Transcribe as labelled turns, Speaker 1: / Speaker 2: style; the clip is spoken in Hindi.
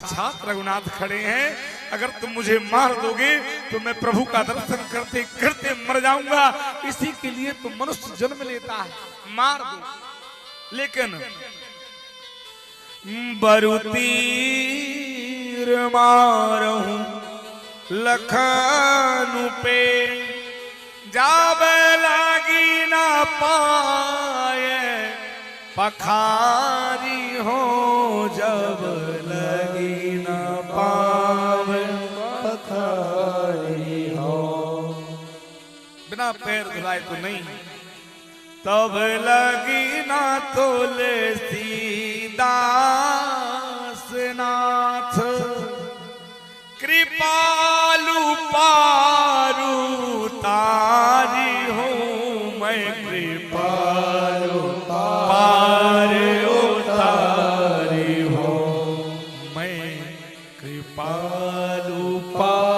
Speaker 1: साक्षात रघुनाथ खड़े हैं। अगर तुम मुझे मार दोगे तो मैं प्रभु का दर्शन करते करते मर जाऊंगा। इसी के लिए तो मनुष्य जन्म लेता है, मार दो। लेकिन बरुतीर मारहूं लखन पे, जाब लागी ना पाए पखारी हो, जब लगी ना पावे पखारी हो। बिना पैर धुलाए तो नहीं, तब लगी ना तुलसीदास नाथ, कृपालु पारु तारी हूँ मैं, कृपालु पारु तारी हूँ मैं, कृपालु पार